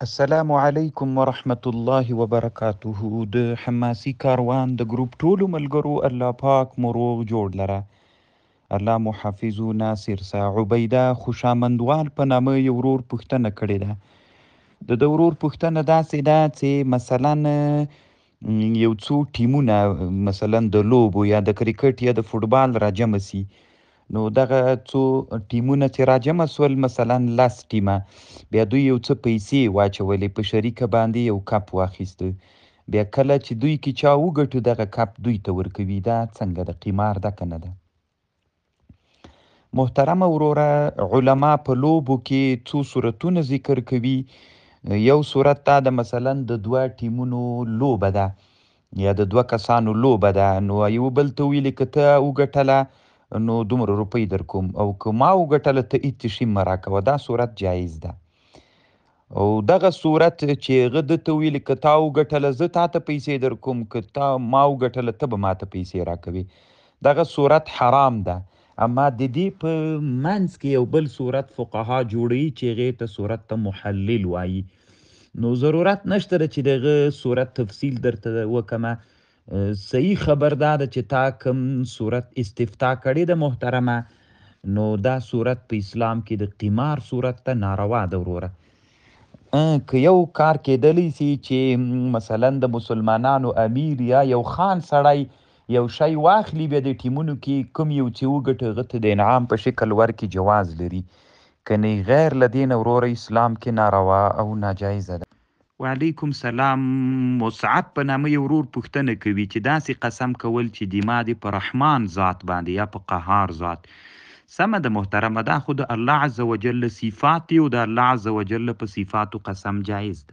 السلام علیکم ورحمت الله وبرکاته. د حماسي کاروان د ګروپ ټولو ملګرو الله پاک مو روغ جوړ لره. الله مو حافظ و ناصر سا. عبیده خوشامندوال په نامه یو ورور پوښتنه کړې ده. د ورور پوښتنه داسې ده چې مثلا یو څو ټیمونه مثلا د لوبو یا د کرکټ یا د فوټبال راجمع سي، نو دغه څو ټیمونه چې راجمع سول، مثلا 10 ټیمه، بیا دوی یو څه پیسې واچولې په شریکه باندې، یو کپ واخیسته. بیا کله چې دوی کې چا وګټو دغه کپ دوی ته ورکوي. دا څنګه د قمار ده که نه ده؟ محترمه وروره، علما په لوبو کې څو صورتونه ذکر کوي. یو صورت دا د مثلا د دوه ټیمونو لوبه ده یا د دوه کسانو لوبه ده، نو یو بل ته ویلې که ته وګټله نو دومره روپۍ در کوم، او که ما وګټله ته هېڅ شي مه راکوه. دا صورت جایز ده. او دغه صورت چې هغه ده ته ویلې که تا وګټله زه تا ته پیسې در کوم، که تا ما وګټله ته به ما ته پیسې راکوې، دغه صورت حرام ده. اما د دې په منځ کې یو بل صورت فقها جوړوي چې هغې ته صورت ته محلل وایي. نو ضرورت نشته ده چې دغه صورت تفصیل درته وکمه. صحیح خبر دا ده چې تا کوم صورت استفتا کړې ده محترمه، نو دا صورت په اسلام کې د قمار صورت ته ناروا ده وروره. که یو کار کېدلی سي چې مثلا د مسلمانانو امیر یا یو خان سړی یو شی واخلي، بیا د ټیمونو کې کوم یو چې وګټي هغه ته د انعام په شکل ورکړي، جواز لري. کنی غیر له دې نه وروره اسلام کې ناروا او ناجایزه ده. وعلیکم سلام. مصعب په نامه یو ورور پوښتنه کوي چې داسې قسم کول چې دما دې په رحمان ذات باندې یا په قهار ذات. سمه ده محترمه، دا خو د الله عز وجل صفات دي او د الله عز وجل په صفاتو قسم جایز ده.